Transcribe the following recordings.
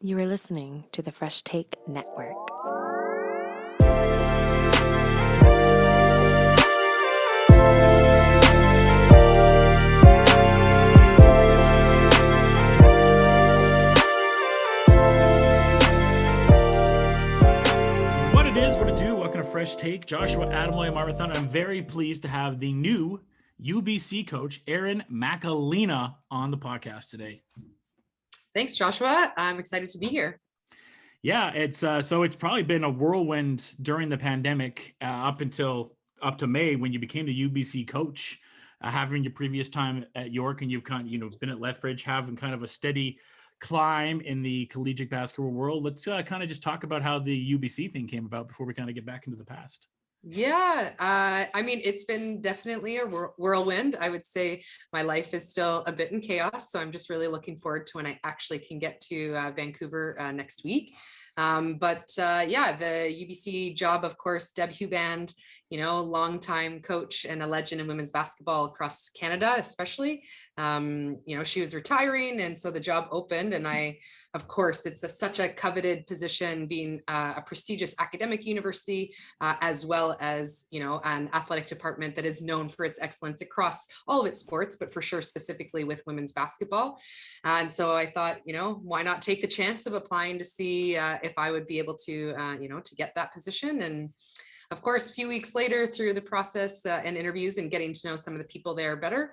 You are listening to the Fresh Take Network. What it is, what it do, welcome to Fresh Take. Joshua Arbuthnot. I'm very pleased to have the new UBC coach, Erin Mcaleean, on the podcast today. Thanks, Joshua. I'm excited to be here. Yeah, it's probably been a whirlwind during the pandemic up to May when you became the UBC coach, having your previous time at York, and you've been at Lethbridge, having kind of a steady climb in the collegiate basketball world. Let's kind of just talk about how the UBC thing came about before we kind of get back into the past. Yeah, I mean, it's been definitely a whirlwind. I would say my life is still a bit in chaos, so I'm just really looking forward to when I actually can get to Vancouver next week. But the UBC job, of course, Deb Huband, longtime coach and a legend in women's basketball across Canada, especially. She was retiring, and so the job opened, and of course, it's such a coveted position, being a prestigious academic university, as well as, an athletic department that is known for its excellence across all of its sports, but for sure, specifically with women's basketball. And so I thought, why not take the chance of applying to see if I would be able to, to get that position. And of course, a few weeks later, through the process and interviews and getting to know some of the people there better,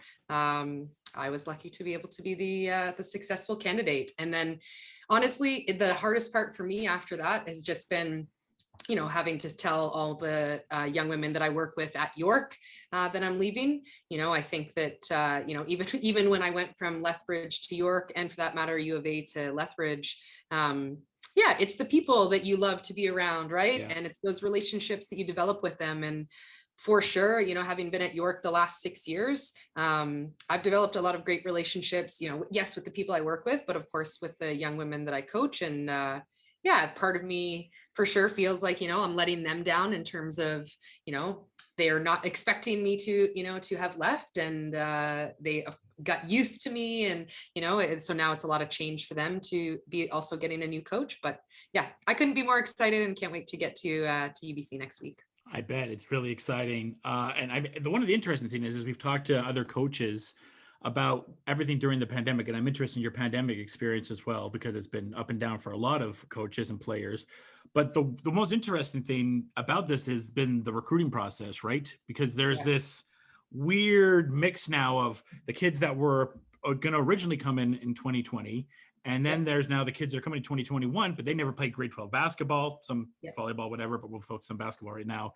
I was lucky to be able to be the successful candidate. And then, honestly, the hardest part for me after that has just been, having to tell all the young women that I work with at York that I'm leaving. I think that even when I went from Lethbridge to York, and for that matter, U of A to Lethbridge. It's the people that you love to be around, right? Yeah. And it's those relationships that you develop with them. And for sure, having been at York the last 6 years, I've developed a lot of great relationships, yes, with the people I work with, but of course with the young women that I coach. And part of me for sure feels like, I'm letting them down in terms of, they are not expecting me to have left, and they got used to me, and and so now it's a lot of change for them to be also getting a new coach. But yeah, I couldn't be more excited and can't wait to get to UBC next week. I bet it's really exciting. One of the interesting things is we've talked to other coaches about everything during the pandemic, and I'm interested in your pandemic experience as well, because it's been up and down for a lot of coaches and players. But the most interesting thing about this has been the recruiting process, right? Because there's this weird mix now of the kids that were going to originally come in 2020. And then there's now the kids that are coming in 2021, but they never played grade 12 basketball, some volleyball, whatever, but we'll focus on basketball right now.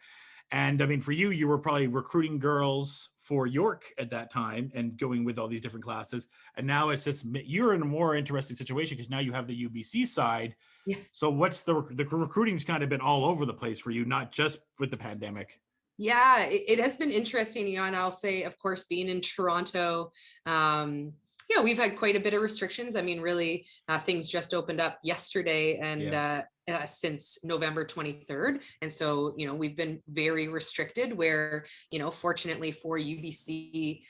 And I mean, for you were probably recruiting girls for York at that time and going with all these different classes. And now it's just, you're in a more interesting situation because now you have the UBC side. Yeah. So what's the recruiting's kind of been all over the place for you, not just with the pandemic. Yeah, it has been interesting, and I'll say, of course, being in Toronto, we've had quite a bit of restrictions. I mean, really, things just opened up yesterday, and since November 23rd. And so, we've been very restricted where, fortunately for UBC,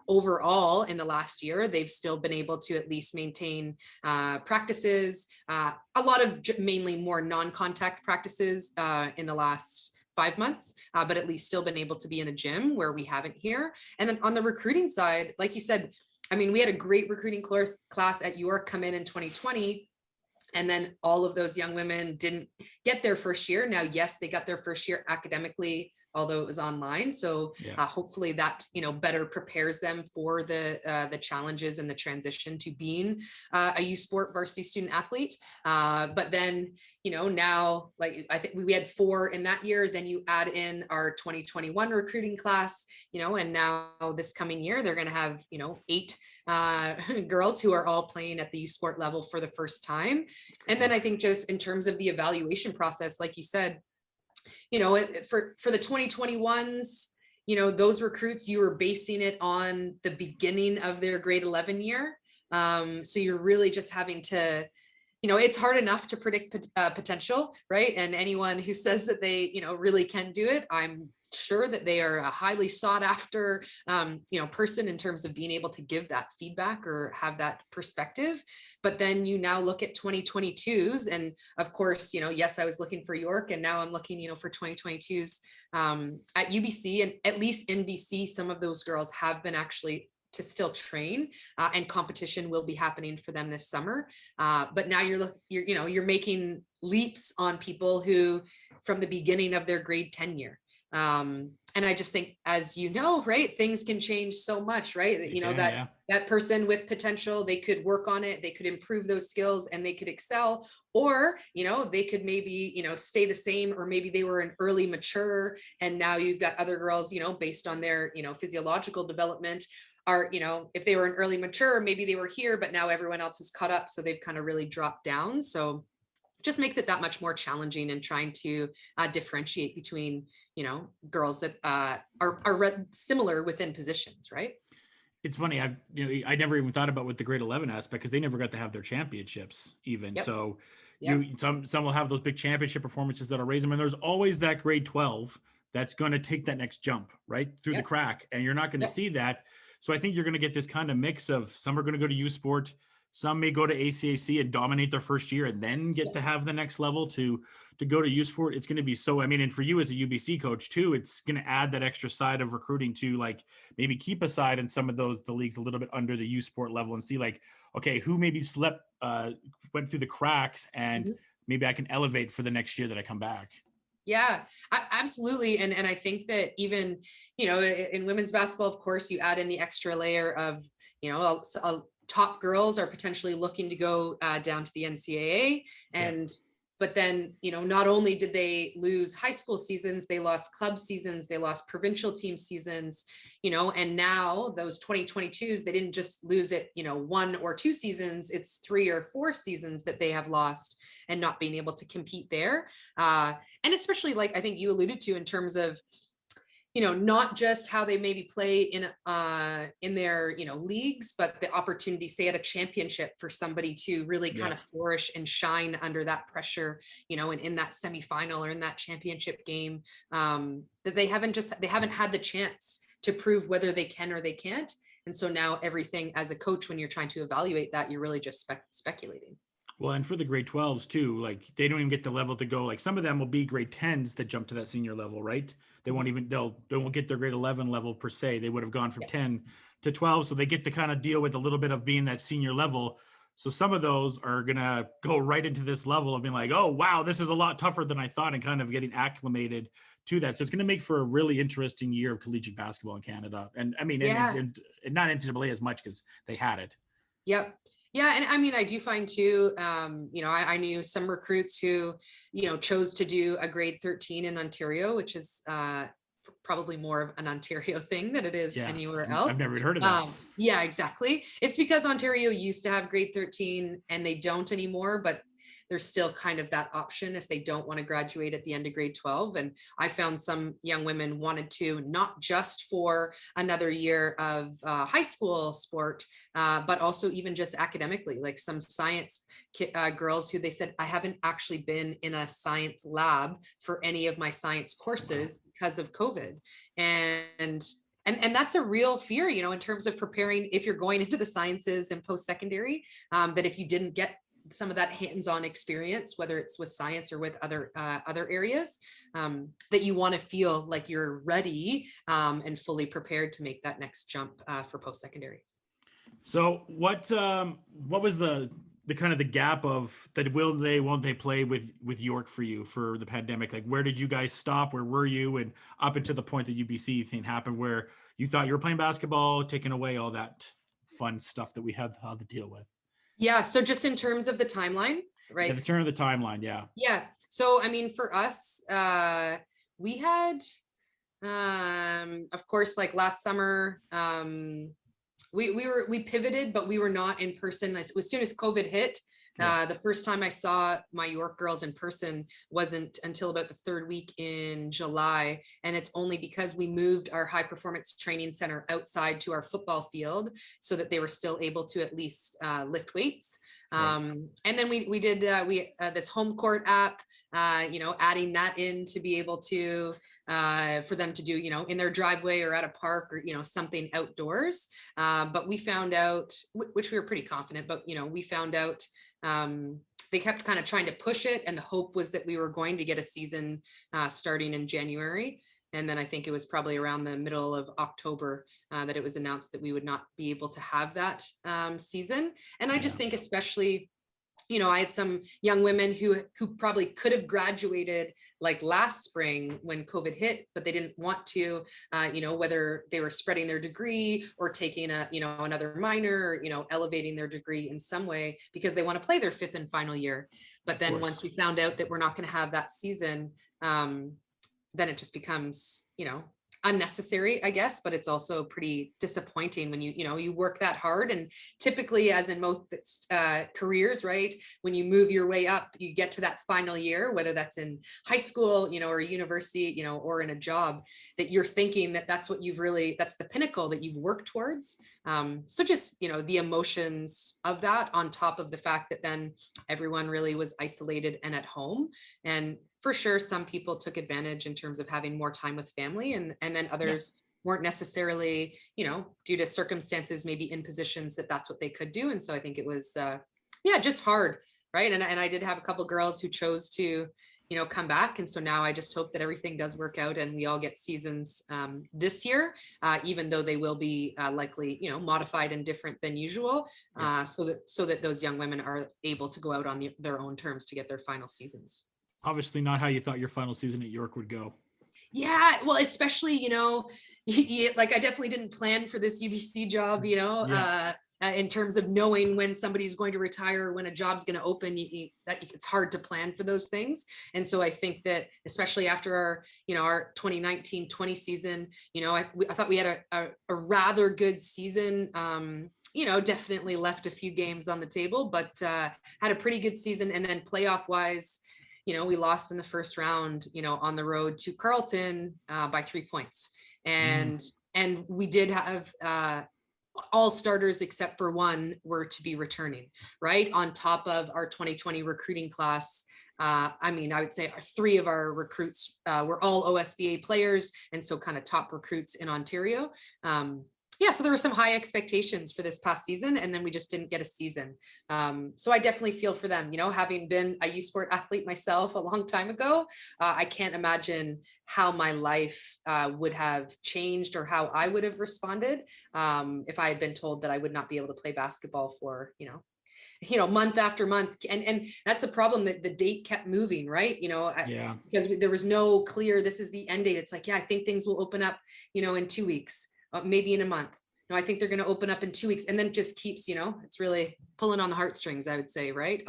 overall in the last year, they've still been able to at least maintain practices, a lot of mainly more non-contact practices in the last 5 months, but at least still been able to be in a gym where we haven't here. And then on the recruiting side, like you said, I mean, we had a great recruiting class at York come in 2020. And then all of those young women didn't get their first year. Now, yes, they got their first year academically, although it was online. So hopefully that, better prepares them for the challenges and the transition to being a U Sport varsity student athlete. But then, now, like, I think we had 4 in that year, then you add in our 2021 recruiting class, and now this coming year, they're going to have, 8 girls who are all playing at the U Sport level for the first time. And then I think just in terms of the evaluation process, like you said, for the 2021s, those recruits, you were basing it on the beginning of their grade 11 year. So you're really just having to, it's hard enough to predict potential, right? And anyone who says that they, really can do it, I'm sure that they are a highly sought after, person in terms of being able to give that feedback or have that perspective. But then you now look at 2022s, and of course, yes, I was looking for York, and now I'm looking, for 2022s at UBC, and at least in BC, some of those girls have been actually to still train, and competition will be happening for them this summer. But now you're making leaps on people who from the beginning of their grade 10 year. And I just think, as right, things can change so much, right? That person with potential, they could work on it, they could improve those skills, and they could excel, or, they could maybe, stay the same, or maybe they were an early mature, and now you've got other girls, based on their, physiological development, are, if they were an early mature, maybe they were here, but now everyone else is caught up. So they've kind of really dropped down. So just makes it that much more challenging in trying to differentiate between, girls that are similar within positions, right? It's funny. I never even thought about with the grade 11 aspect, because they never got to have their championships even. Yep. So some will have those big championship performances that'll raise them. And there's always that grade 12 that's going to take that next jump right through the crack. And you're not going to see that. So I think you're going to get this kind of mix of some are going to go to U Sport, some may go to ACAC and dominate their first year and then get to have the next level to go to U Sport. It's going to be and for you as a UBC coach too, it's going to add that extra side of recruiting to like maybe keep aside in some of the leagues a little bit under the U Sport level and see like, okay, who maybe went through the cracks and maybe I can elevate for the next year that I come back. Yeah, absolutely. And I think that even, in women's basketball, of course, you add in the extra layer of, top girls are potentially looking to go down to the NCAA. But then, not only did they lose high school seasons, they lost club seasons, they lost provincial team seasons, and now those 2022s, they didn't just lose it, 1 or 2 seasons, it's 3 or 4 seasons that they have lost and not being able to compete there. And especially like I think you alluded to in terms of, not just how they maybe play in their, leagues, but the opportunity, say at a championship, for somebody to really kind of flourish and shine under that pressure, and in that semifinal or in that championship game, that they haven't had the chance to prove whether they can or they can't. And so now everything as a coach, when you're trying to evaluate that, you're really just speculating. Well, and for the grade 12s too, like they don't even get the level to go. Like some of them will be grade 10s that jump to that senior level, right? They won't even, they won't get their grade 11 level per se. They would have gone from 10 to 12. So they get to kind of deal with a little bit of being that senior level. So some of those are going to go right into this level of being like, oh, wow, this is a lot tougher than I thought, and kind of getting acclimated to that. So it's going to make for a really interesting year of collegiate basketball in Canada. And I mean, and not NCAA as much because they had it. Yep. Yeah. And I mean, I do find too, I knew some recruits who, chose to do a grade 13 in Ontario, which is probably more of an Ontario thing than it is anywhere else. I've never heard of that. Yeah, exactly. It's because Ontario used to have grade 13 and they don't anymore, but there's still kind of that option if they don't want to graduate at the end of grade 12. And I found some young women wanted to, not just for another year of high school sport, but also even just academically, like some science girls who they said, I haven't actually been in a science lab for any of my science courses because of COVID. And that's a real fear, in terms of preparing, if you're going into the sciences and post-secondary, that if you didn't get some of that hands-on experience, whether it's with science or with other areas, that you want to feel like you're ready and fully prepared to make that next jump for post-secondary. So what was the kind of the gap of that? Won't they play with York for you for the pandemic? Like, where did you guys stop? Where were you? And up until the point that UBC thing happened, where you thought you were playing basketball, taking away all that fun stuff that we had to deal with. Yeah. So just in terms of the timeline, right? Yeah, the turn of the timeline. Yeah. Yeah. So, I mean, for us, we had, of course, like last summer, we pivoted, but we were not in person. As soon as COVID hit, the first time I saw my York girls in person wasn't until about the 3rd week in July. And it's only because we moved our high performance training center outside to our football field so that they were still able to at least lift weights. And then we did this home court app, adding that in to be able to for them to do, in their driveway or at a park or, something outdoors. But we found out, which we were pretty confident, but, we found out they kept kind of trying to push it. And the hope was that we were going to get a season starting in January. And then I think it was probably around the middle of October that it was announced that we would not be able to have that season. And I just think especially, I had some young women who probably could have graduated like last spring when COVID hit, but they didn't want to, whether they were spreading their degree or taking another minor, or, elevating their degree in some way because they want to play their 5th and final year. But then once we found out that we're not going to have that season, then it just becomes, unnecessary, I guess, but it's also pretty disappointing when you work that hard. And typically, as in most careers, right, when you move your way up, you get to that final year, whether that's in high school, or university, or in a job, that you're thinking that that's what that's the pinnacle that you've worked towards. So just, the emotions of that on top of the fact that then everyone really was isolated and at home. And for sure, some people took advantage in terms of having more time with family, and then others weren't necessarily, due to circumstances, maybe in positions that's what they could do. And so I think it was, just hard, right? And I did have a couple girls who chose to, come back. And so now I just hope that everything does work out and we all get seasons this year, even though they will be likely, modified and different than usual, so that those young women are able to go out on their own terms to get their final seasons. Obviously not how you thought your final season at York would go. Yeah, well, especially, like I definitely didn't plan for this UBC job, in terms of knowing when somebody's going to retire, when a job's going to open, it's hard to plan for those things. And so I think that especially after our 2019-20 season, I thought we had a rather good season. Definitely left a few games on the table, but had a pretty good season. And then playoff wise, we lost in the first round, on the road to Carleton by 3 points. And we did have all starters except for one were to be returning, right? On top of our 2020 recruiting class. I would say 3 of our recruits were all OSBA players. And so kind of top recruits in Ontario. So there were some high expectations for this past season, and then we just didn't get a season. So I definitely feel for them, having been a U Sport athlete myself a long time ago. I can't imagine how my life would have changed or how I would have responded if I had been told that I would not be able to play basketball for, month after month. And that's the problem, that the date kept moving, right? Because there was no clear, this is the end date. It's like, I think things will open up, in 2 weeks. Maybe in a month. No, I think they're going to open up in 2 weeks, and then it just keeps, it's really pulling on the heartstrings, I would say, right?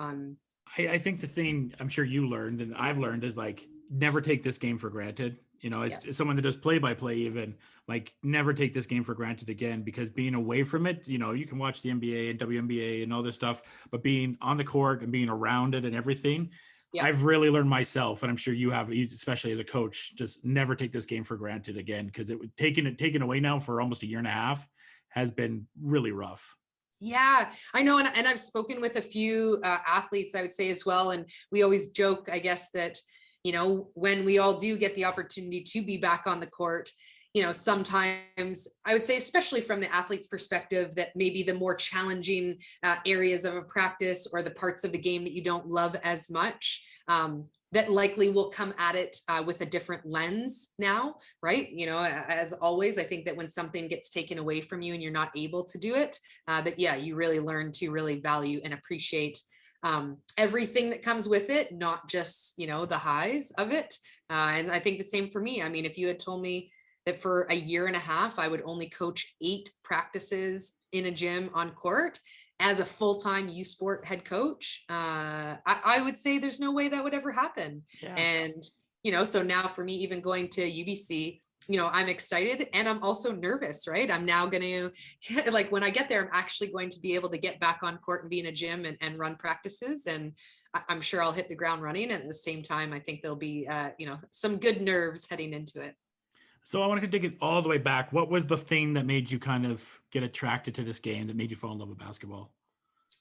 I think the thing I'm sure you learned and I've learned is like, never take this game for granted. As someone that does play-by-play, even like never take this game for granted again, because being away from it, you can watch the NBA and WNBA and all this stuff, but being on the court and being around it and everything, I've really learned myself, and I'm sure you have, especially as a coach, just never take this game for granted again, because it would taken away now for almost a year and a half has been really rough. Yeah, I know. And I've spoken with a few athletes, I would say as well. And we always joke, I guess, that, when we all do get the opportunity to be back on the court, sometimes I would say, especially from the athlete's perspective, that maybe the more challenging areas of a practice or the parts of the game that you don't love as much, that likely will come at it with a different lens now, right? As always, I think that when something gets taken away from you and you're not able to do it, you really learn to really value and appreciate everything that comes with it, not just, the highs of it. And I think the same for me. I mean, if you had told me that for a year and a half, I would only coach 8 practices in a gym on court as a full-time U Sport head coach, I would say there's no way that would ever happen. Yeah. And, so now for me, even going to UBC, I'm excited and I'm also nervous, right? I'm now going to, like, when I get there, I'm actually going to be able to get back on court and be in a gym and run practices. And I'm sure I'll hit the ground running. And at the same time, I think there'll be, some good nerves heading into it. So I want to take it all the way back. What was the thing that made you kind of get attracted to this game, that made you fall in love with basketball?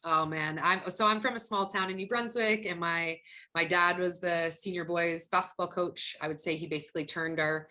Oh man, I'm from a small town in New Brunswick, and my dad was the senior boys basketball coach. I would say he basically turned our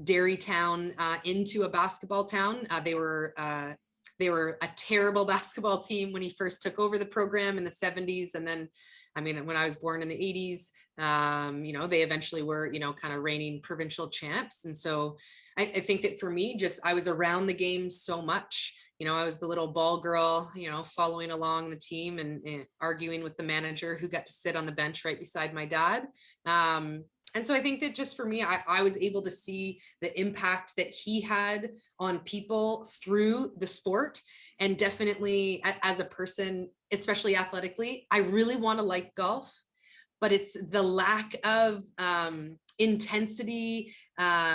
dairy town into a basketball town. They were a terrible basketball team when he first took over the program in the 70s, and then, I mean, when I was born in the 80s, they eventually were, kind of reigning provincial champs. And so I think that for me, just I was around the game so much. I was the little ball girl, following along the team and arguing with the manager who got to sit on the bench right beside my dad. And so I think that just for me, I was able to see the impact that he had on people through the sport. And definitely as a person, especially athletically, I really want to like golf, but it's the lack of intensity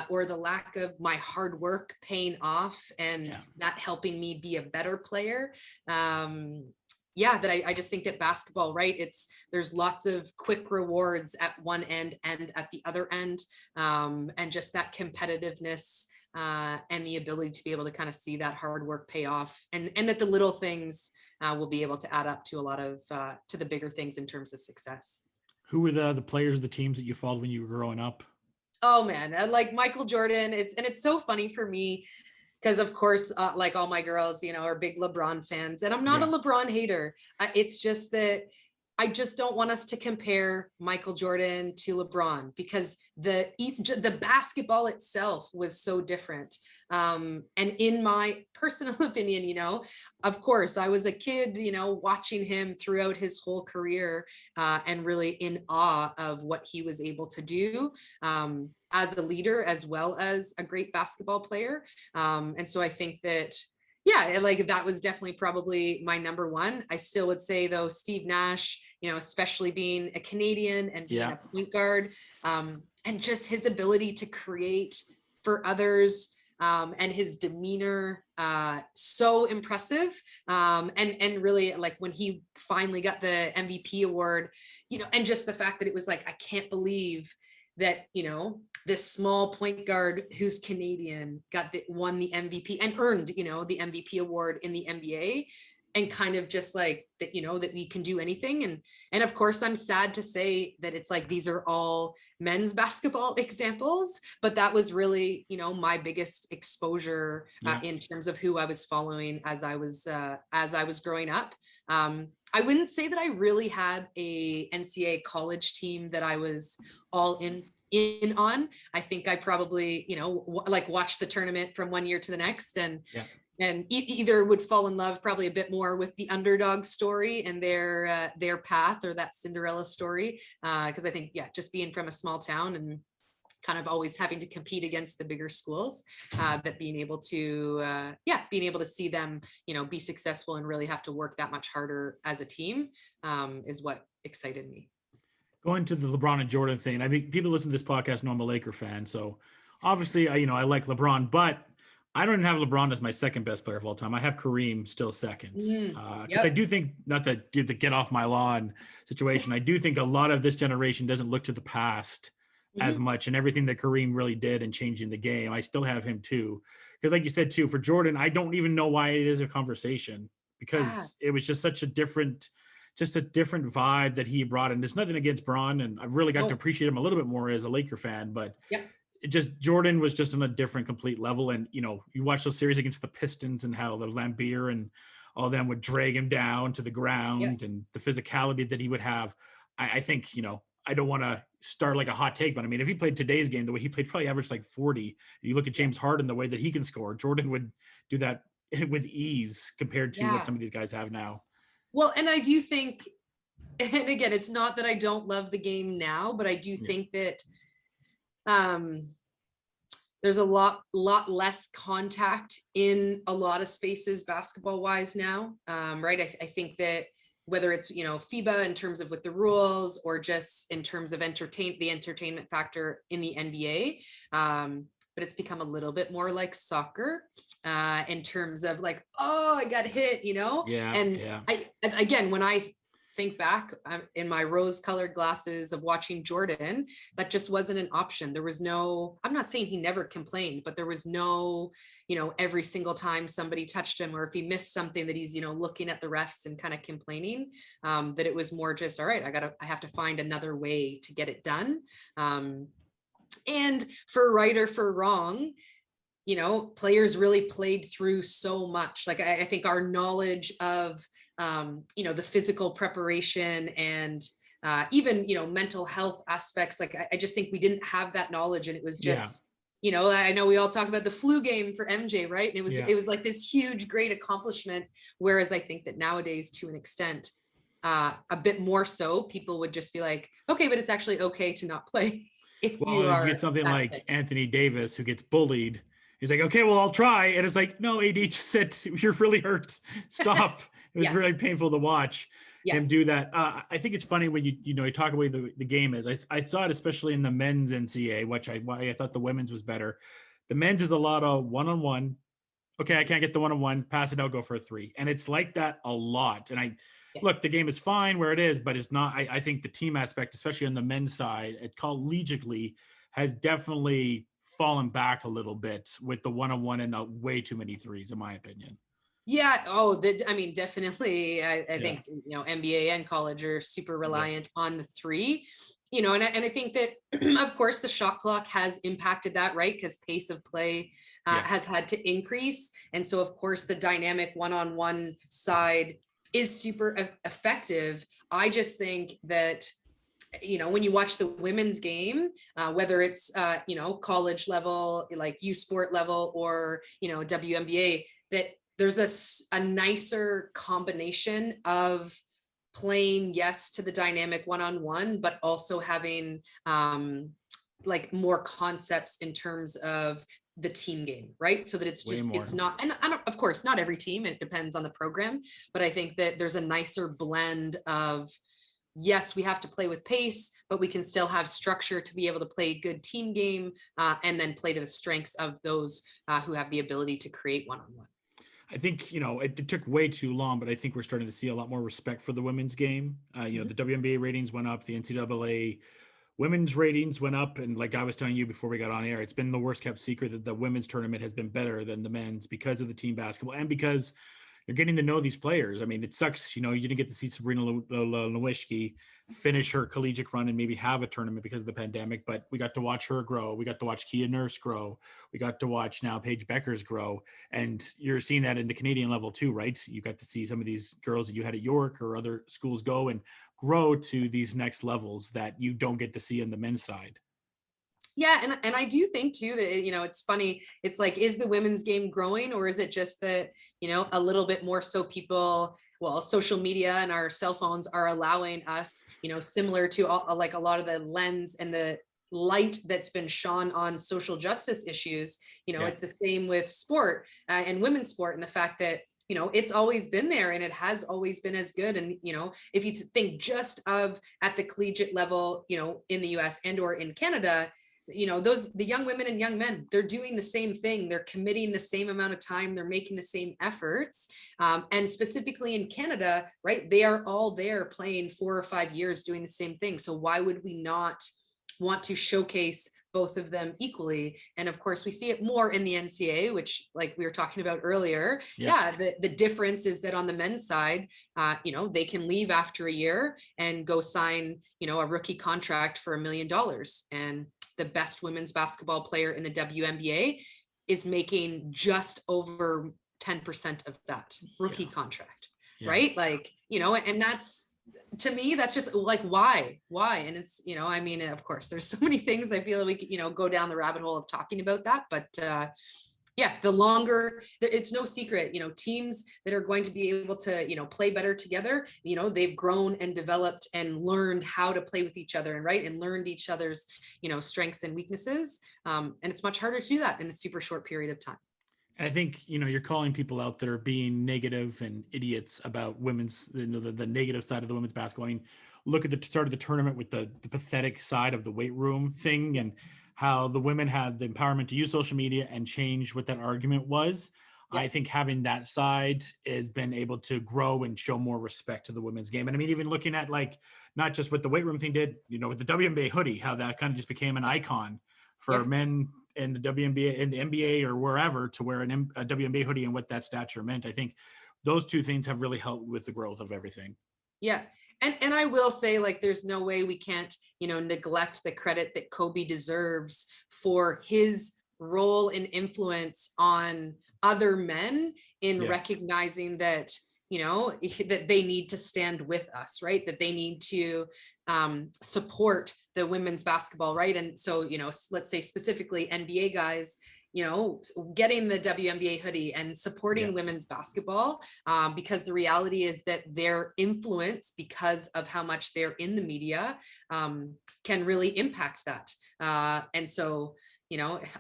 or the lack of my hard work paying off and not helping me be a better player. That I just think that basketball, right? There's lots of quick rewards at one end and at the other end. And just that competitiveness and the ability to be able to kind of see that hard work pay off, and that the little things will be able to add up to a lot of, to the bigger things in terms of success. Who were the players, the teams that you followed when you were growing up? Oh man, like Michael Jordan. It's so funny for me, because of course, like all my girls, are big LeBron fans, and I'm not a LeBron hater. It's just that I just don't want us to compare Michael Jordan to LeBron, because the basketball itself was so different. And in my personal opinion, of course, I was a kid, watching him throughout his whole career, and really in awe of what he was able to do as a leader, as well as a great basketball player. And so I think that, like that was definitely probably my number one. I still would say though, Steve Nash, especially being a Canadian and being a point guard, and just his ability to create for others, and his demeanor, so impressive. And really, like when he finally got the MVP award, and just the fact that it was like, I can't believe that, this small point guard who's Canadian won the MVP and earned, the MVP award in the NBA, and kind of just like that, that we can do anything. And of course, I'm sad to say that it's like, these are all men's basketball examples, but that was really, my biggest exposure in terms of who I was following as I was growing up. I wouldn't say that I really had a NCAA college team that I was all in on. I think I probably, like watched the tournament from one year to the next, and either would fall in love probably a bit more with the underdog story and their path, or that Cinderella story. Because I think, just being from a small town and kind of always having to compete against the bigger schools, that being able to see them, be successful and really have to work that much harder as a team, is what excited me. Going to the LeBron and Jordan thing, I think people listen to this podcast know I'm a Laker fan. So obviously, I like LeBron, but I don't even have LeBron as my second best player of all time. I have Kareem still second. Because I do think, not to do the get off my lawn situation, I do think a lot of this generation doesn't look to the past as much, and everything that Kareem really did in changing the game. I still have him too. Because like you said too, for Jordan, I don't even know why it is a conversation, because it was just such a different vibe that he brought in. There's nothing against Bron, and I've really got to appreciate him a little bit more as a Laker fan, but Jordan was just on a different complete level. And, you watch those series against the Pistons and how the Lambeer and all them would drag him down to the ground, and the physicality that he would have. I think, I don't want to start like a hot take, but I mean, if he played today's game the way he played, probably averaged like 40. You look at James Harden, the way that he can score, Jordan would do that with ease compared to what some of these guys have now. Well, and I do think, and again, it's not that I don't love the game now, but I do think that there's a lot less contact in a lot of spaces basketball wise now. Right. I think that whether it's, FIBA in terms of with the rules, or just in terms of the entertainment factor in the NBA, but it's become a little bit more like soccer, in terms of like, oh, I got hit, again, when I think back in my rose-colored glasses of watching Jordan, that just wasn't an option. There was no, I'm not saying he never complained, but there was no, every single time somebody touched him, or if he missed something, that he's, looking at the refs and kind of complaining, that it was more just, all right, I have to find another way to get it done. And for right or for wrong, players really played through so much. Like, I think our knowledge of, the physical preparation and even, mental health aspects, like, I just think we didn't have that knowledge. And it was just, I know we all talk about the flu game for MJ, right? And it was like this huge, great accomplishment. Whereas I think that nowadays, to an extent, a bit more so, people would just be like, okay, but it's actually okay to not play. If you get something like fit. Anthony Davis, who gets bullied. He's like, okay, well, I'll try. And it's like, no, AD just said, you're really hurt. Stop. It was really painful to watch him do that. I think it's funny when you talk about the game is. I saw it especially in the men's NCAA, which I thought the women's was better. The men's is a lot of one-on-one. Okay, I can't get the one-on-one. Pass it out, go for a three. And it's like that a lot. And look, the game is fine where it is, but it's not. I think the team aspect, especially on the men's side, collegiately, has definitely fallen back a little bit with the one-on-one and way too many threes, in my opinion. Yeah. Definitely. I think, NBA and college are super reliant on the three, and I think that, of course, the shot clock has impacted that, right? Because pace of play has had to increase. And so, of course, the dynamic one-on-one side is super effective. I just think that, when you watch the women's game, whether it's, college level, like U Sport level, or, WNBA, that there's a nicer combination of playing, yes, to the dynamic one-on-one, but also having like more concepts in terms of the team game, right? So that it's just, it's not, and of course, not every team, it depends on the program, but I think that there's a nicer blend of, yes, we have to play with pace, but we can still have structure to be able to play a good team game, and then play to the strengths of those who have the ability to create one-on-one. I think, it took way too long, but I think we're starting to see a lot more respect for the women's game. The WNBA ratings went up, the NCAA women's ratings went up. And like I was telling you before we got on air, it's been the worst kept secret that the women's tournament has been better than the men's because of the team basketball and because you're getting to know these players. I mean, it sucks, you didn't get to see Sabrina Lewinsky finish her collegiate run and maybe have a tournament because of the pandemic, but we got to watch her grow. We got to watch Kia Nurse grow. We got to watch now Paige Beckers grow. And you're seeing that in the Canadian level too, right? You got to see some of these girls that you had at York or other schools go and grow to these next levels that you don't get to see in the men's side. Yeah. And I do think too that, it's funny. It's like, is the women's game growing, or is it just that, a little bit more so people, social media and our cell phones are allowing us, similar to like a lot of the lens and the light that's been shone on social justice issues, it's the same with sport and women's sport, and the fact that, it's always been there and it has always been as good. And, if you think just of at the collegiate level, in the US and or in Canada, the young women and young men, they're doing the same thing. They're committing the same amount of time. They're making the same efforts. And specifically in Canada, right, they are all there playing 4 or 5 years doing the same thing. So why would we not want to showcase both of them equally? And of course, we see it more in the NCAA, which, like we were talking about earlier. The difference is that on the men's side, they can leave after a year and go sign, a rookie contract for $1 million. And the best women's basketball player in the WNBA is making just over 10% of that rookie contract, right? Like, and that's, to me, that's just like, why? And it's, of course, there's so many things I feel like we could, go down the rabbit hole of talking about that, but the longer, it's no secret, teams that are going to be able to, play better together, they've grown and developed and learned how to play with each other and learned each other's, strengths and weaknesses. And it's much harder to do that in a super short period of time. And I think, you're calling people out that are being negative and idiots about women's, the negative side of the women's basketball. I mean, look at the start of the tournament with the pathetic side of the weight room thing and how the women had the empowerment to use social media and change what that argument was. I think having that side has been able to grow and show more respect to the women's game. And I mean, even looking at like, not just what the weight room thing did, with the WNBA hoodie, how that kind of just became an icon for men in the WNBA, in the NBA or wherever, to wear a WNBA hoodie and what that stature meant. I think those two things have really helped with the growth of everything. Yeah. And I will say, like, there's no way we can't, neglect the credit that Kobe deserves for his role and influence on other men in recognizing that, that they need to stand with us, right? That they need to support the women's basketball, right? And so, let's say specifically NBA guys, getting the WNBA hoodie and supporting women's basketball, because the reality is that their influence, because of how much they're in the media, can really impact that. And so,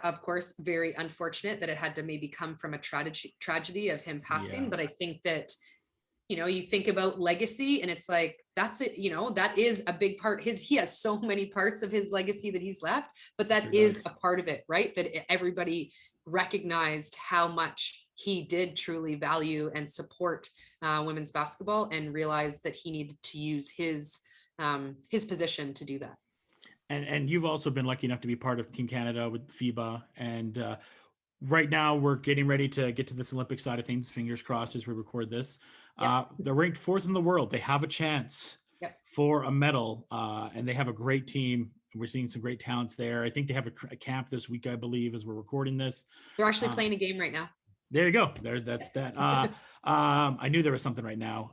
of course, very unfortunate that it had to maybe come from a tragedy of him passing. But I think that, you think about legacy and it's like, that's it, that is a big part. He has so many parts of his legacy that he's left, but that is a part of it, right? That everybody recognized how much he did truly value and support women's basketball, and realized that he needed to use his position to do that. And you've also been lucky enough to be part of Team Canada with FIBA, and right now we're getting ready to get to this Olympic side of things, fingers crossed as we record this. They're ranked 4th in the world. They have a chance for a medal, and they have a great team. We're seeing some great talents there. I think they have a camp this week, I believe, as we're recording this. They're actually playing a game right now. There you go. That's that. I knew there was something right now.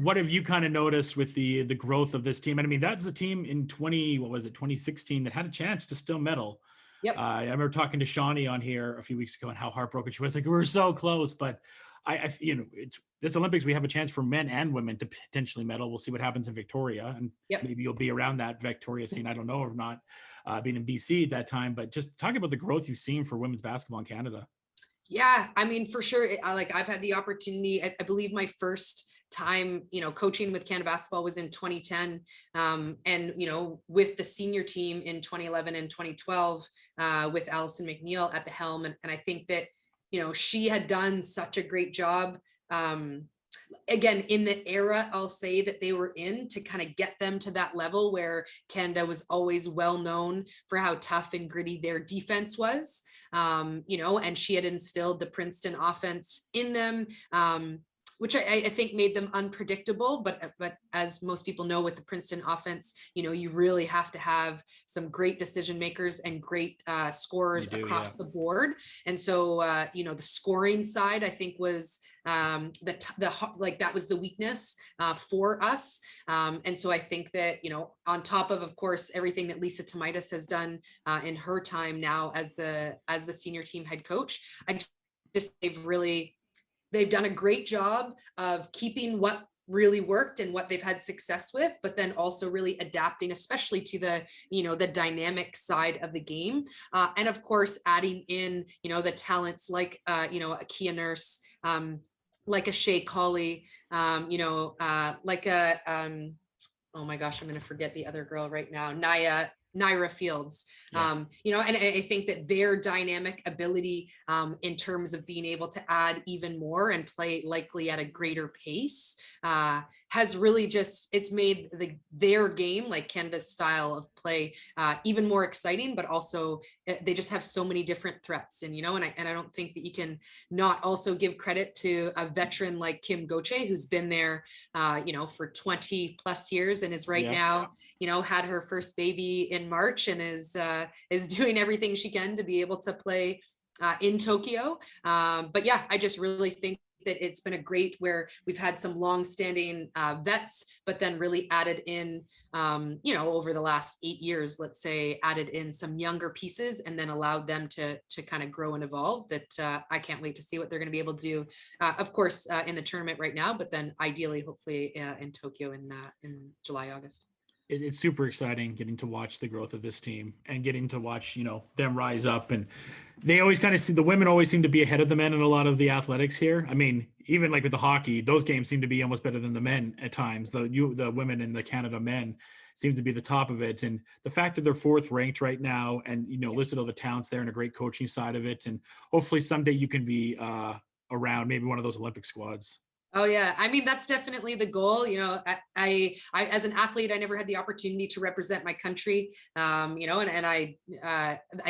What have you kind of noticed with the growth of this team? And I mean, that's a team in 2016 that had a chance to still medal. I remember talking to Shawnee on here a few weeks ago and how heartbroken she was. Like, we're so close, but it's this Olympics, we have a chance for men and women to potentially medal. We'll see what happens in Victoria, and maybe you'll be around that Victoria scene. I don't know, or not, being in BC at that time, but just talking about the growth you've seen for women's basketball in Canada. Yeah, I mean, for sure. I've had the opportunity, I believe my first time, coaching with Canada basketball was in 2010. And, with the senior team in 2011 and 2012, with Alison McNeil at the helm. And I think that, she had done such a great job, again, in the era, I'll say, that they were in, to kind of get them to that level where Canada was always well known for how tough and gritty their defense was, and she had instilled the Princeton offense in them, which I think made them unpredictable. But as most people know, with the Princeton offense, you really have to have some great decision makers and great scorers across the board. And so, the scoring side, I think, was that was the weakness for us. And so I think that, on top of course, everything that Lisa Tomaitis has done in her time now as the senior team head coach, they've done a great job of keeping what really worked and what they've had success with, but then also really adapting, especially to the dynamic side of the game. And of course, adding in, the talents like, a Kia Nurse, like a Shea Colley, like a, oh my gosh, I'm going to forget the other girl right now, Naira Fields, and I think that their dynamic ability, in terms of being able to add even more and play likely at a greater pace, has really it's made their game, like Canada's style of play, even more exciting, but also they just have so many different threats. And, and I don't think that you can not also give credit to a veteran like Kim Goche, who's been there, for 20 plus years and is now, had her first baby in March and is doing everything she can to be able to play in Tokyo. But yeah, I just really think that it's been a great, where we've had some long-standing vets, but then really added in, over the last 8 years, let's say, added in some younger pieces and then allowed them to kind of grow and evolve. That I can't wait to see what they're going to be able to do, of course, in the tournament right now, but then ideally, hopefully, in Tokyo in July, August. It's super exciting getting to watch the growth of this team and getting to watch, them rise up. And they always kind of the women always seem to be ahead of the men in a lot of the athletics here. I mean, even like with the hockey, those games seem to be almost better than the men at times. The women and the Canada men seem to be the top of it. And the fact that they're 4th ranked right now and, listed all the talents there and a great coaching side of it. And hopefully someday you can be a around maybe one of those Olympic squads. Oh yeah. I mean, that's definitely the goal. You know, I as an athlete, I never had the opportunity to represent my country. You know, and I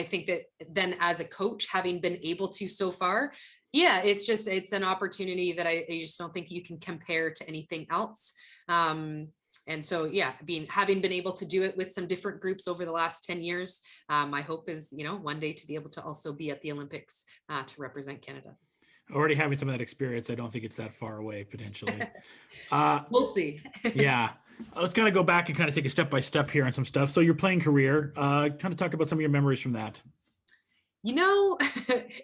think that then as a coach, having been able to so far, yeah, it's an opportunity that I just don't think you can compare to anything else. And so, yeah, having been able to do it with some different groups over the last 10 years, my hope is, you know, one day to be able to also be at the Olympics to represent Canada. Already having some of that experience, I don't think it's that far away potentially. We'll see. Yeah. Let's kind of go back and kind of take a step by step here on some stuff. So your playing career, kind of talk about some of your memories from that. You know,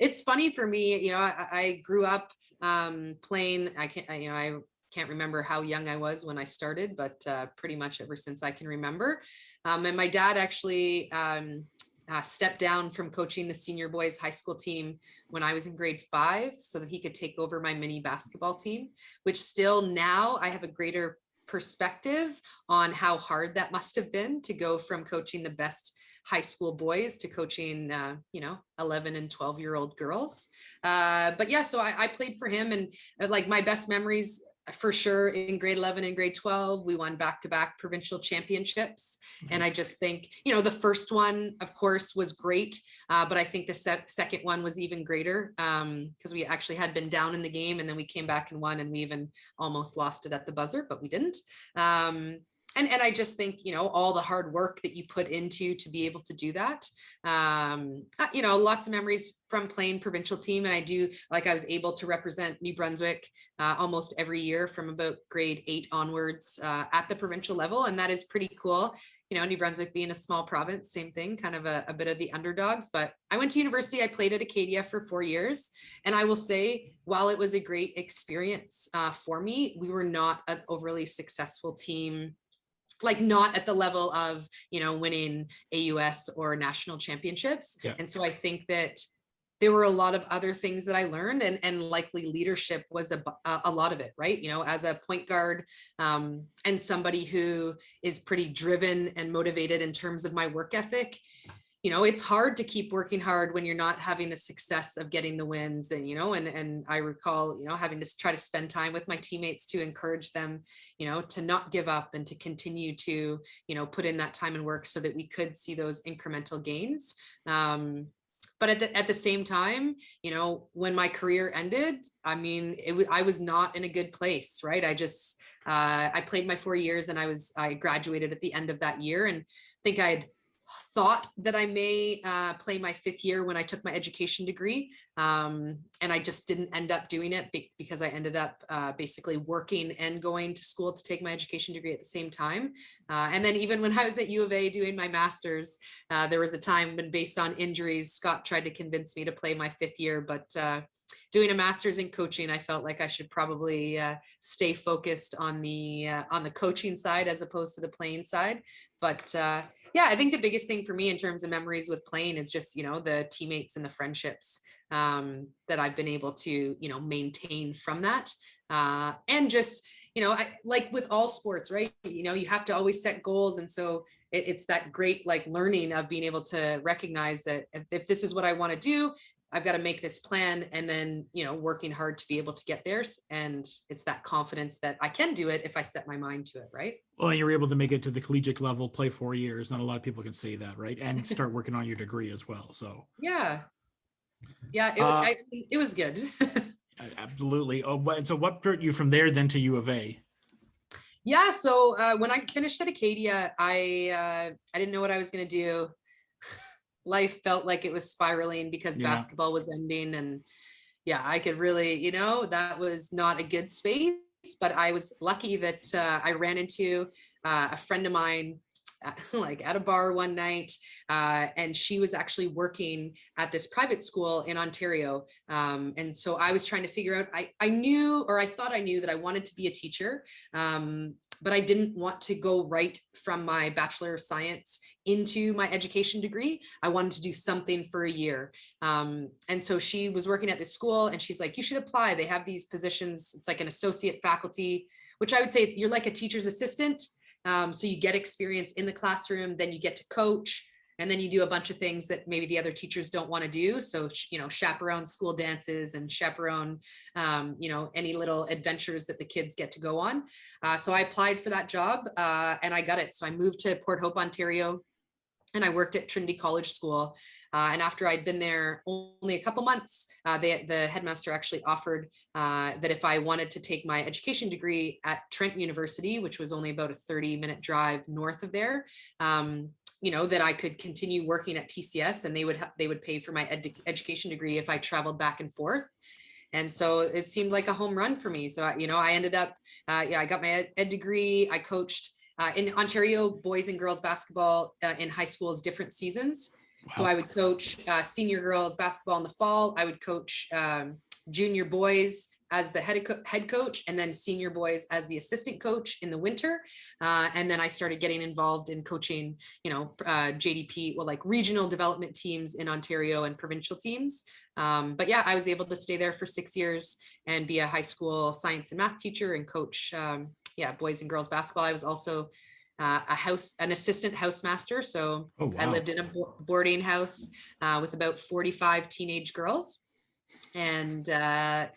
it's funny for me, you know, I grew up playing, I can't remember how young I was when I started, but pretty much ever since I can remember. And my dad actually stepped down from coaching the senior boys high school team when I was in grade 5 so that he could take over my mini basketball team, which still now I have a greater perspective on how hard that must have been to go from coaching the best high school boys to coaching, you know, 11 and 12-year-old girls. But yeah, so I played for him, and like my best memories for sure in grade 11 and grade 12, we won back-to-back provincial championships. Nice. And I just think, you know, the first one, of course, was great. But I think the second one was even greater because we actually had been down in the game, and then we came back and won, and we even almost lost it at the buzzer, but we didn't. And I just think, you know, all the hard work that you put into to be able to do that, you know, lots of memories from playing provincial team. And I was able to represent New Brunswick almost every year from about grade 8 onwards at the provincial level. And that is pretty cool. You know, New Brunswick being a small province, same thing, kind of a bit of the underdogs. But I went to university, I played at Acadia for 4 years. And I will say, while it was a great experience for me, we were not an overly successful team, like not at the level of, you know, winning AUS or national championships. Yeah. And so I think that there were a lot of other things that I learned, and likely leadership was a lot of it, right? You know, as a point guard and somebody who is pretty driven and motivated in terms of my work ethic, you know, it's hard to keep working hard when you're not having the success of getting the wins. And, you know, and I recall, you know, having to try to spend time with my teammates to encourage them, you know, to not give up and to continue to, you know, put in that time and work so that we could see those incremental gains. But at the same time, you know, when my career ended, I mean, I was not in a good place, right? I played my 4 years, and I graduated at the end of that year, and I think I'd thought that I may play my 5th year when I took my education degree. And I just didn't end up doing it because I ended up basically working and going to school to take my education degree at the same time. And then even when I was at U of A doing my master's, there was a time when, based on injuries, Scott tried to convince me to play my 5th year, but doing a master's in coaching, I felt like I should probably stay focused on the coaching side as opposed to the playing side. But yeah, I think the biggest thing for me in terms of memories with playing is just, you know, the teammates and the friendships that I've been able to, you know, maintain from that. And just, you know, like with all sports, right? You know, you have to always set goals. And so it's that great, like, learning of being able to recognize that if this is what I want to do, I've got to make this plan, and then, you know, working hard to be able to get there. And it's that confidence that I can do it if I set my mind to it, right? Well, you're able to make it to the collegiate level, play 4 years. Not a lot of people can say that, right? And start working on your degree as well. So yeah, it was good. Absolutely. Oh, and so what brought you from there then to U of A? Yeah, so when I finished at Acadia, I didn't know what I was going to do. Life felt like it was spiraling because basketball was ending, and yeah, I could really, you know, that was not a good space. But I was lucky that I ran into a friend of mine like at a bar one night, and she was actually working at this private school in Ontario. And so I was trying to figure out, I thought I knew that I wanted to be a teacher. But I didn't want to go right from my Bachelor of Science into my education degree. I wanted to do something for a year. And so she was working at this school, and she's like, you should apply. They have these positions. It's like an associate faculty, which I would say you're like a teacher's assistant. So you get experience in the classroom, then you get to coach. And then you do a bunch of things that maybe the other teachers don't want to do. So, chaperone school dances and chaperone, any little adventures that the kids get to go on. So I applied for that job and I got it. So I moved to Port Hope, Ontario, and I worked at Trinity College School. And after I'd been there only a couple months, the headmaster actually offered that if I wanted to take my education degree at Trent University, which was only about a 30-minute drive north of there, that I could continue working at TCS, and they would pay for my education degree if I traveled back and forth. And so it seemed like a home run for me. So, I ended up, I got my ed degree. I coached in Ontario, boys and girls basketball in high schools, different seasons. Wow. So I would coach senior girls basketball in the fall. I would coach junior boys as the head coach, and then senior boys as the assistant coach in the winter. And then I started getting involved in coaching, JDP, like regional development teams in Ontario and provincial teams. But yeah, I was able to stay there for 6 years and be a high school science and math teacher and coach boys and girls basketball. I was also an assistant housemaster. So oh, wow. I lived in a boarding house with about 45 teenage girls. And I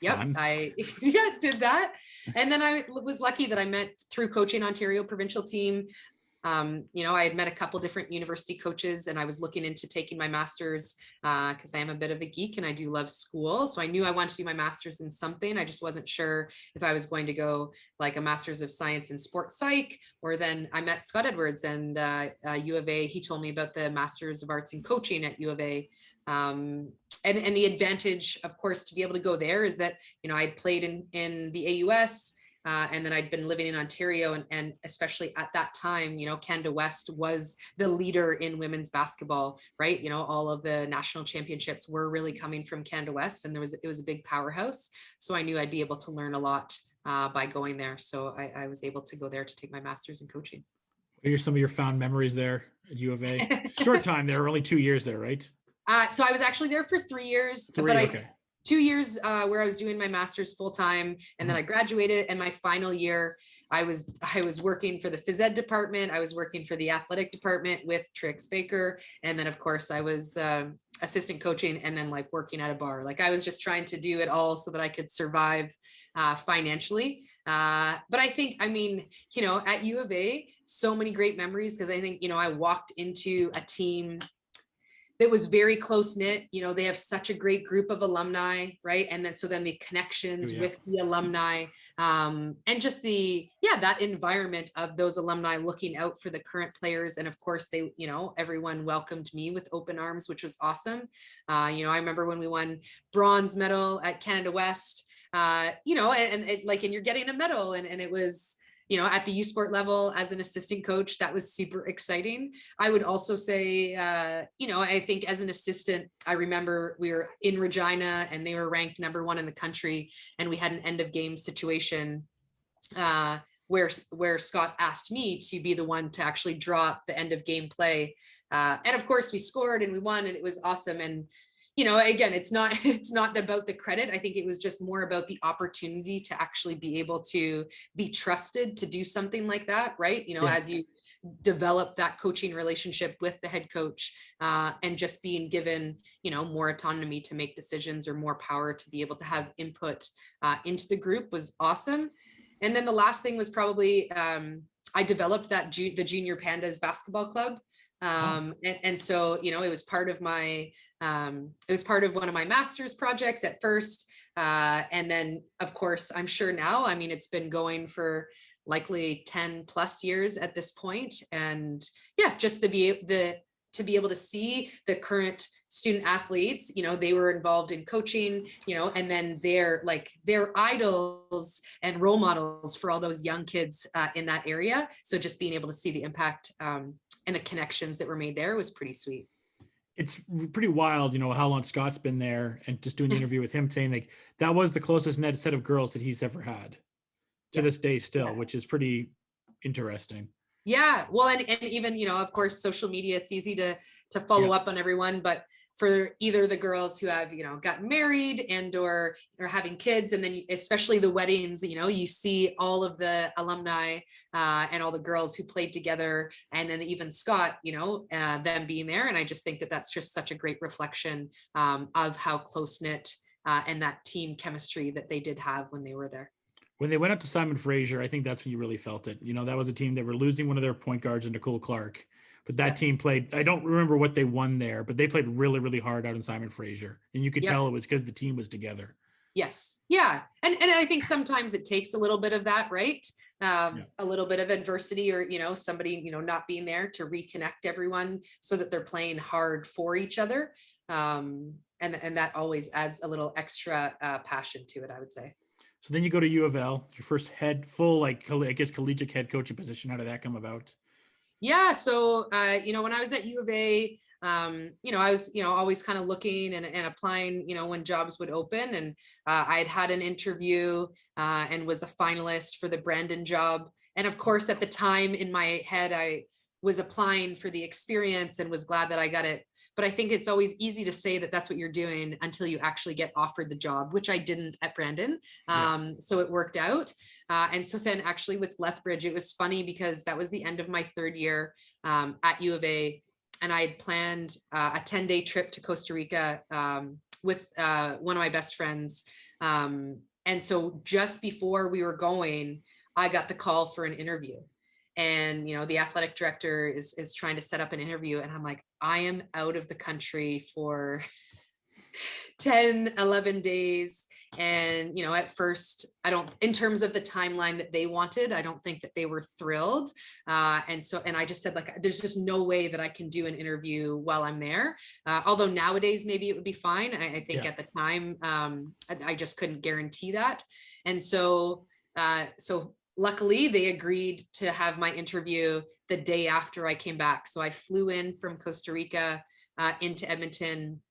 did that. And then I was lucky that I met through coaching Ontario provincial team. I had met a couple different university coaches, and I was looking into taking my master's because I am a bit of a geek and I do love school. So I knew I wanted to do my master's in something. I just wasn't sure if I was going to go like a master's of science in sports psych, or then I met Scott Edwards and U of A. He told me about the Master's of Arts in Coaching at U of A. And the advantage, of course, to be able to go there is that, I'd played in the AUS, and then I'd been living in Ontario, and especially at that time, Canada West was the leader in women's basketball, right? All of the national championships were really coming from Canada West, and it was a big powerhouse. So I knew I'd be able to learn a lot by going there. So I was able to go there to take my master's in coaching. What are some of your fond memories there at U of A? Short time there, only 2 years there, right? So I was actually there for 3 years, okay. 2 years where I was doing my master's full time, and then I graduated. And my final year, I was working for the phys ed department. I was working for the athletic department with Trix Baker, and then of course I was assistant coaching, and then like working at a bar. Like I was just trying to do it all so that I could survive financially. But I think, at U of A, so many great memories, because I think I walked into a team that was very close knit. They have such a great group of alumni, right? And then the connections with the alumni, and just that environment of those alumni looking out for the current players. And of course they, everyone welcomed me with open arms, which was awesome. I remember when we won bronze medal at Canada West, and you're getting a medal, and it was, at the U Sport level as an assistant coach, that was super exciting. I would also say, I think as an assistant, I remember we were in Regina and they were ranked #1 in the country. And we had an end of game situation where Scott asked me to be the one to actually draw up the end of game play. And of course we scored and we won, and it was awesome. And again, it's not about the credit. I think it was just more about the opportunity to actually be able to be trusted to do something like that, right? As you develop that coaching relationship with the head coach, and just being given, more autonomy to make decisions, or more power to be able to have input into the group, was awesome. And then the last thing was probably, I developed the Junior Pandas basketball club. And so, it was part of one of my master's projects at first. And then of course, I'm sure now, it's been going for likely 10 plus years at this point. And just to be able to see the current student athletes, they were involved in coaching, and then they're idols and role models for all those young kids in that area. So just being able to see the impact, and the connections that were made there was pretty sweet. It's pretty wild, how long Scott's been there, and just doing the interview with him saying like that was the closest net set of girls that he's ever had to this day still, which is pretty interesting. Yeah. Well, and even, of course, social media, it's easy to follow up on everyone, but for either the girls who have, gotten married and or having kids, and then especially the weddings, you see all of the alumni and all the girls who played together, and then even Scott, them being there. And I just think that that's just such a great reflection of how close-knit and that team chemistry that they did have when they were there. When they went up to Simon Fraser, I think that's when you really felt it. That was a team that were losing one of their point guards in Nicole Clark. But that team played, I don't remember what they won there, but they played really, really hard out in Simon Fraser. And you could tell it was because the team was together. Yes. Yeah. And I think sometimes it takes a little bit of that, right? A little bit of adversity or, somebody, not being there to reconnect everyone so that they're playing hard for each other. And that always adds a little extra passion to it, I would say. So then you go to U of L, your first collegiate head coaching position. How did that come about? Yeah. So, when I was at U of A, I was, always kind of looking and applying, when jobs would open. And I had an interview and was a finalist for the Brandon job. And of course, at the time in my head, I was applying for the experience and was glad that I got it. But I think it's always easy to say that that's what you're doing until you actually get offered the job, which I didn't at Brandon. So it worked out. And so then actually with Lethbridge, it was funny because that was the end of my third year at U of A. And I had planned a 10-day trip to Costa Rica with one of my best friends. And so just before we were going, I got the call for an interview. And, the athletic director is trying to set up an interview. And I'm like, I am out of the country for 10, 11 days. And, at first, in terms of the timeline that they wanted, I don't think that they were thrilled. And I just said, there's just no way that I can do an interview while I'm there. Although nowadays, maybe it would be fine. I think at the time, I just couldn't guarantee that. And so luckily, they agreed to have my interview the day after I came back. So I flew in from Costa Rica into Edmonton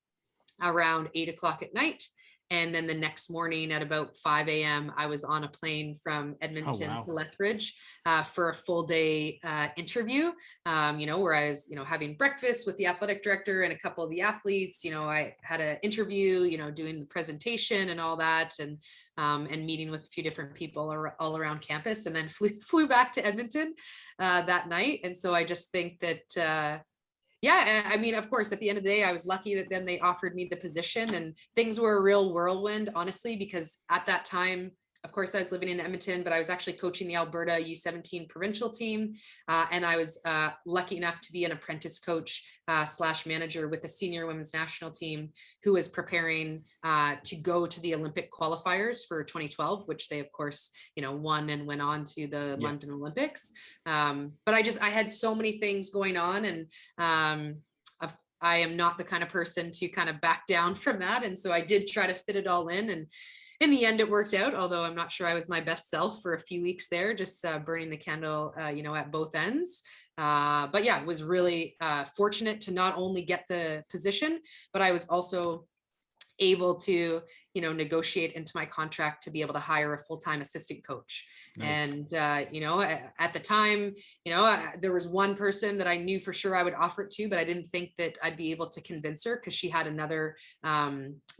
around 8:00 at night. And then the next morning at about 5 a.m., I was on a plane from Edmonton to Lethbridge for a full day interview, where I was, having breakfast with the athletic director and a couple of the athletes. I had an interview, doing the presentation and all that, and meeting with a few different people all around campus, and then flew back to Edmonton that night. And so I just think that, I mean, of course, at the end of the day, I was lucky that then they offered me the position, and things were a real whirlwind, honestly, because at that time, of course, I was living in Edmonton, but I was actually coaching the Alberta U17 provincial team. And I was lucky enough to be an apprentice coach / manager with the senior women's national team, who was preparing to go to the Olympic qualifiers for 2012, which they, of course, won and went on to the London Olympics. But I had so many things going on, and I am not the kind of person to kind of back down from that. And so I did try to fit it all in, and in the end, it worked out, although I'm not sure I was my best self for a few weeks there, just burning the candle, at both ends. But yeah, was really fortunate to not only get the position, but I was also able to, negotiate into my contract to be able to hire a full-time assistant coach. Nice. And, at the time, there was one person that I knew for sure I would offer it to, but I didn't think that I'd be able to convince her because she had another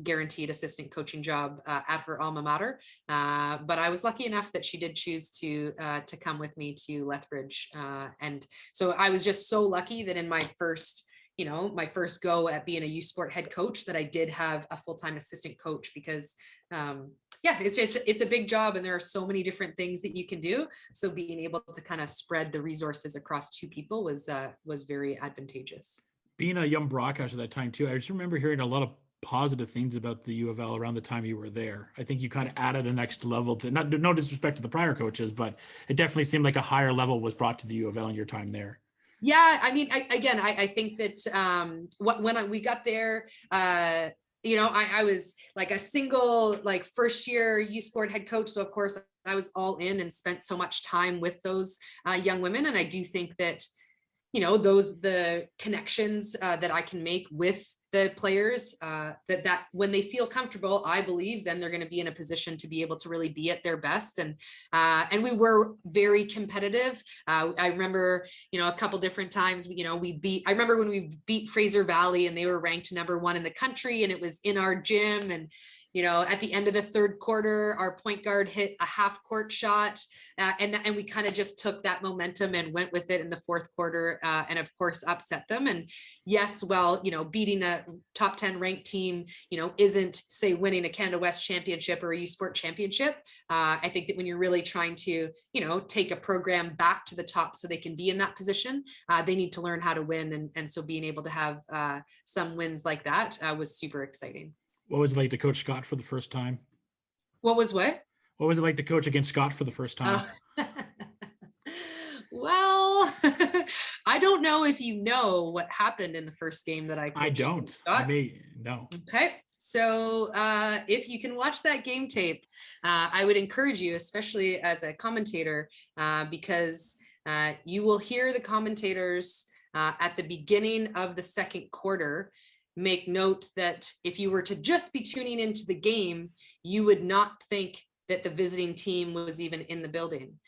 guaranteed assistant coaching job at her alma mater. But I was lucky enough that she did choose to come with me to Lethbridge. And so I was just so lucky that in my first go at being a U Sport head coach, that I did have a full-time assistant coach, because it's a big job and there are so many different things that you can do. So being able to kind of spread the resources across two people was very advantageous. Being a young broadcaster at that time too, I just remember hearing a lot of positive things about the U of L around the time you were there. I think you kind of added a next level to, no disrespect to the prior coaches, but it definitely seemed like a higher level was brought to the U of L in your time there. Yeah, I mean, I think that when we got there, I was like a single, first year U Sport head coach. So of course I was all in and spent so much time with those young women. And I do think that the connections that I can make with the players, that when they feel comfortable, I believe then they're going to be in a position to be able to really be at their best. And we were very competitive. I remember, a couple different times, I remember when we beat Fraser Valley and they were ranked #1 in the country, and it was in our gym. And at the end of the third quarter, our point guard hit a half court shot, and we kind of just took that momentum and went with it in the fourth quarter, and of course upset them. And yes, well, beating a top 10 ranked team, isn't, say, winning a Canada West championship or a U Sport championship. I think that when you're really trying to, take a program back to the top so they can be in that position, they need to learn how to win. And so being able to have some wins like that was super exciting. What was it like to coach Scott for the first time? What was what? What was it like to coach against Scott for the first time? Well, I don't know if you know what happened in the first game that I coached. I don't. Scott. I may no. Okay. So if you can watch that game tape, I would encourage you, especially as a commentator, because you will hear the commentators at the beginning of the second quarter make note that if you were to just be tuning into the game, you would not think that the visiting team was even in the building.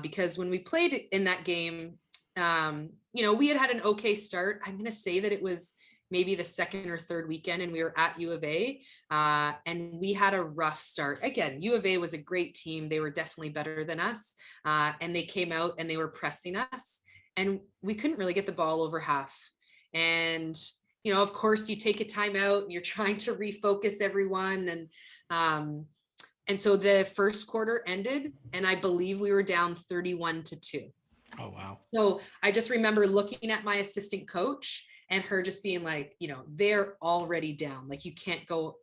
Because when we played in that game, we had an okay start. I'm going to say that it was maybe the second or third weekend, and we were at U of A, and we had a rough start. Again, U of A was a great team. They were definitely better than us, and they came out and they were pressing us, and we couldn't really get the ball over half. And of course, you take a timeout and you're trying to refocus everyone. And so the first quarter ended, and I believe we were down 31-2. Oh, wow. So I just remember looking at my assistant coach and her just being like, they're already down. Like, you can't go,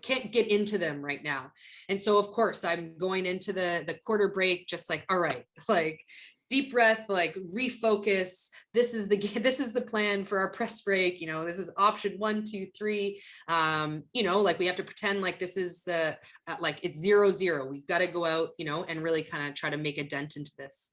can't get into them right now. And so, of course, I'm going into the quarter break, just like, all right, like, deep breath, like, refocus. This is the plan for our press break. This is option 1, 2, 3. Like, we have to pretend like this is the, like, it's 0-0. We've got to go out, and really kind of try to make a dent into this.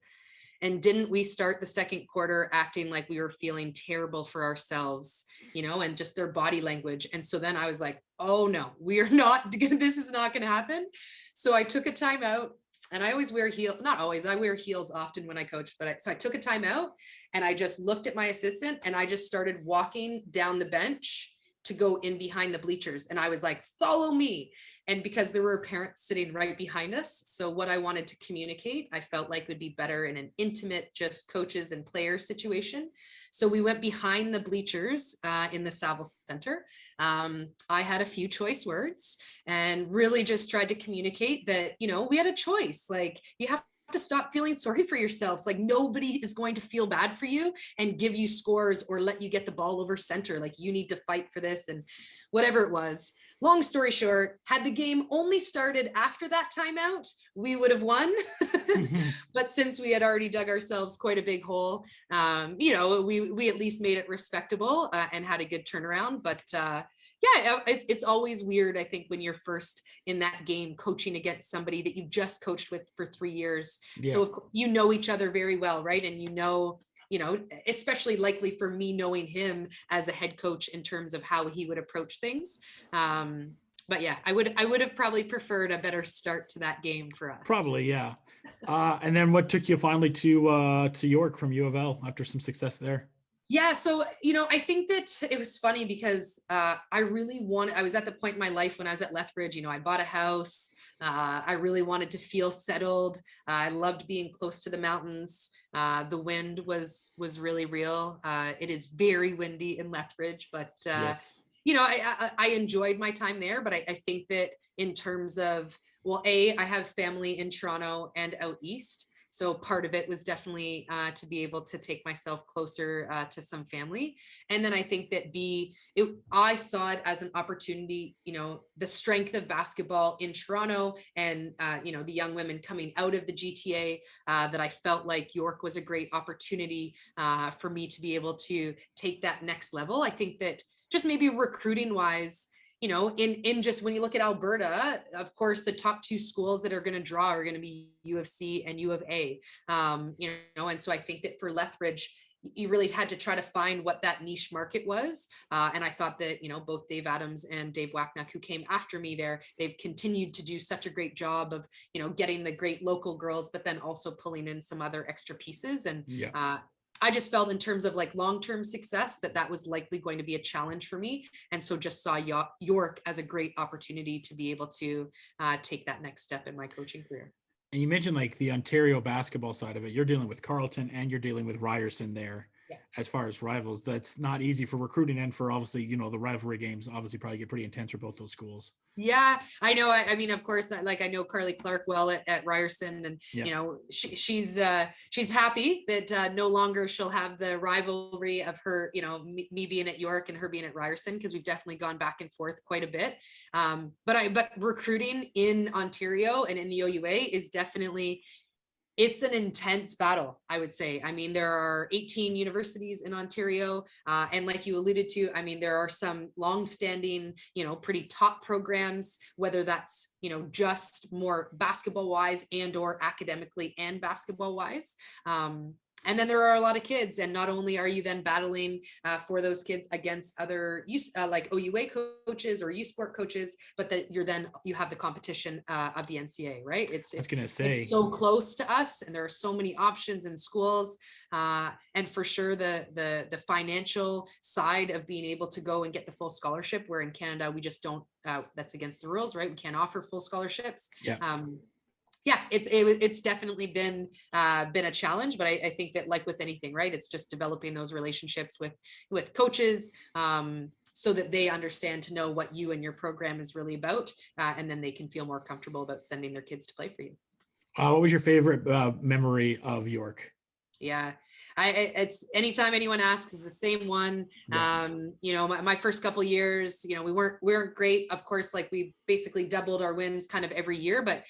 And didn't we start the second quarter acting like we were feeling terrible for ourselves, and just their body language. And so then I was like, oh no, we are not, this is not going to happen. So I took a timeout. And I always wear heels, not always, I wear heels often when I coach, so I took a timeout and I just looked at my assistant and I just started walking down the bench to go in behind the bleachers. And I was like, follow me. And because there were parents sitting right behind us, so what I wanted to communicate, I felt like would be better in an intimate, just coaches and players situation. So we went behind the bleachers in the Saville Center. I had a few choice words and really just tried to communicate that, we had a choice. Like, you have to stop feeling sorry for yourselves. Like, nobody is going to feel bad for you and give you scores or let you get the ball over center. Like, you need to fight for this, and whatever it was. Long story short, had the game only started after that timeout, we would have won. But since we had already dug ourselves quite a big hole, we at least made it respectable and had a good turnaround. But it's always weird, I think, when you're first in that game coaching against somebody that you've just coached with for 3 years. Yeah. So you know each other very well, right? And especially likely for me knowing him as a head coach in terms of how he would approach things. But yeah, I would have probably preferred a better start to that game for us. Probably, yeah. And then what took you finally to York from U of L after some success there? Yeah. So, I think that it was funny because I was at the point in my life when I was at Lethbridge, I bought a house. I really wanted to feel settled. I loved being close to the mountains. The wind was really real. It is very windy in Lethbridge, but, yes. I enjoyed my time there, but I think that in terms of, well, I have family in Toronto and out east. So part of it was definitely to be able to take myself closer to some family. And then I think that I saw it as an opportunity, the strength of basketball in Toronto and, the young women coming out of the GTA, that I felt like York was a great opportunity for me to be able to take that next level. I think that just maybe recruiting wise, in just when you look at Alberta, of course, the top 2 schools that are going to draw are going to be U of C and U of A, and so I think that for Lethbridge, you really had to try to find what that niche market was. And I thought that, both Dave Adams and Dave Wacknuck, who came after me there, they've continued to do such a great job of, getting the great local girls, but then also pulling in some other extra pieces. And I just felt in terms of like long-term success that was likely going to be a challenge for me. And so just saw York as a great opportunity to be able to take that next step in my coaching career. And you mentioned like the Ontario basketball side of it. You're dealing with Carleton and you're dealing with Ryerson there. As far as rivals, that's not easy for recruiting and for obviously, the rivalry games obviously probably get pretty intense for both those schools. Yeah, I know. I mean, of course, like I know Carly Clark well at Ryerson, and she's happy that no longer she'll have the rivalry of her, me being at York and her being at Ryerson, because we've definitely gone back and forth quite a bit. But recruiting in Ontario and in the OUA is definitely, it's an intense battle, I would say. I mean, there are 18 universities in Ontario. And like you alluded to, I mean, there are some longstanding, pretty top programs, whether that's, just more basketball wise and or academically and basketball wise. And then there are a lot of kids, and not only are you then battling for those kids against other like OUA coaches or U Sport coaches, but that you have the competition of the NCAA, right? It's so close to us, and there are so many options in schools, and for sure the financial side of being able to go and get the full scholarship, where in Canada we just don't. That's against the rules, right? We can't offer full scholarships. It's definitely been a challenge, but I think that, like with anything, right, it's just developing those relationships with coaches, so that they understand to know what you and your program is really about, and then they can feel more comfortable about sending their kids to play for you. What was your favorite memory of York? Yeah, it's anytime anyone asks, is the same one. My first couple of years, we weren't great. Of course, like we basically doubled our wins kind of every year, but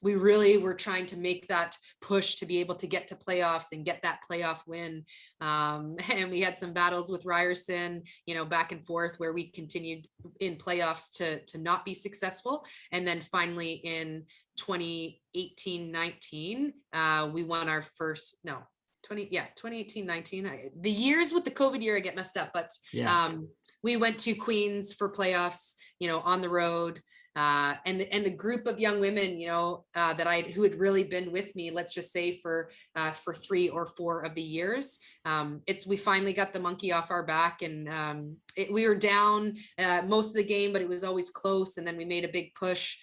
we really were trying to make that push to be able to get to playoffs and get that playoff win. And we had some battles with Ryerson, back and forth, where we continued in playoffs to not be successful. And then finally in 2018-19, we won our first, 2018-19. The years with the COVID year, I get messed up, but we went to Queens for playoffs, on the road. And the group of young women, who had really been with me, let's just say for 3 or 4 of the years, we finally got the monkey off our back, and we were down most of the game, but it was always close. And then we made a big push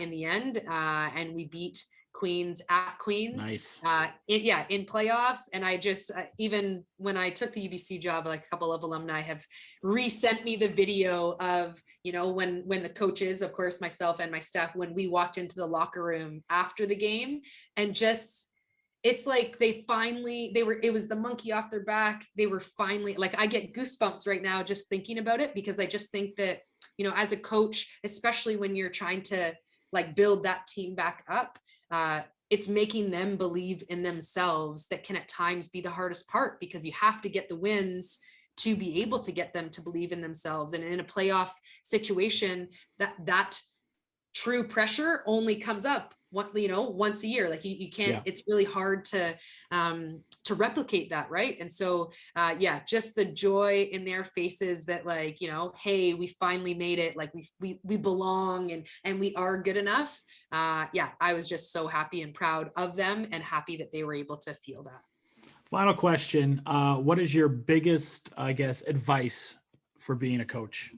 in the end, and we beat Queens at Queens. Nice. In playoffs. And I just, even when I took the UBC job, like a couple of alumni have resent me the video of, when the coaches, of course, myself and my staff, when we walked into the locker room after the game, and just, it's like it was the monkey off their back. They were finally, like, I get goosebumps right now just thinking about it, because I just think that, as a coach, especially when you're trying to like build that team back up, it's making them believe in themselves that can at times be the hardest part, because you have to get the wins to be able to get them to believe in themselves. And in a playoff situation, that true pressure only comes up once a year. Like you can't, it's really hard to replicate that. Right. And so, just the joy in their faces that, like, hey, we finally made it. Like we belong and we are good enough. I was just so happy and proud of them, and happy that they were able to feel that. Final question. What is your biggest, advice for being a coach?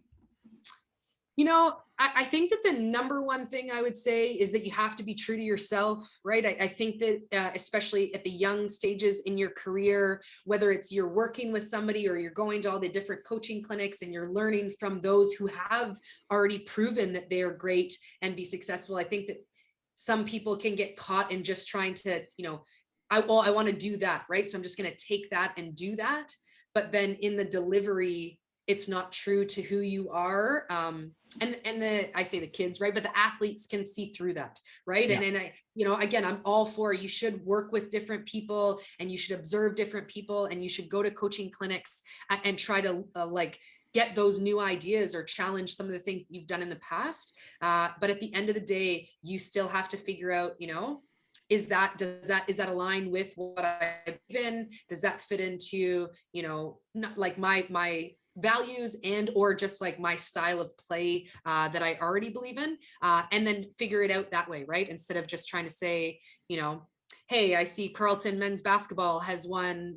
I think that the number one thing I would say is that you have to be true to yourself, right? I think that especially at the young stages in your career, whether it's you're working with somebody or you're going to all the different coaching clinics and you're learning from those who have already proven that they are great and be successful. I think that some people can get caught in just trying to, I want to do that, right? So I'm just going to take that and do that. But then in the delivery, it's not true to who you are. I say the kids, right? But the athletes can see through that, right? Yeah. And I, again, I'm all for, you should work with different people, and you should observe different people, and you should go to coaching clinics and try to get those new ideas or challenge some of the things that you've done in the past. But at the end of the day, you still have to figure out, is that align with what I've been? Does that fit into, not like my values and or just like my style of play that I already believe in, and then figure it out that way, right? Instead of just trying to say, hey, I see Carleton men's basketball has won,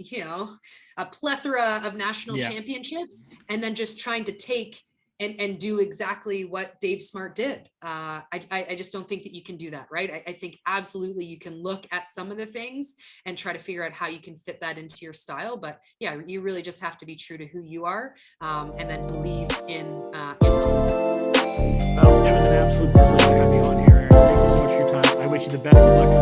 a plethora of national championships, and then just trying to take and do exactly what Dave Smart did. I just don't think that you can do that, right? I think absolutely you can look at some of the things and try to figure out how you can fit that into your style. But yeah, you really just have to be true to who you are, and then believe in. Well, it was an absolute privilege to have you on here, Erin. Thank you so much for your time. I wish you the best of luck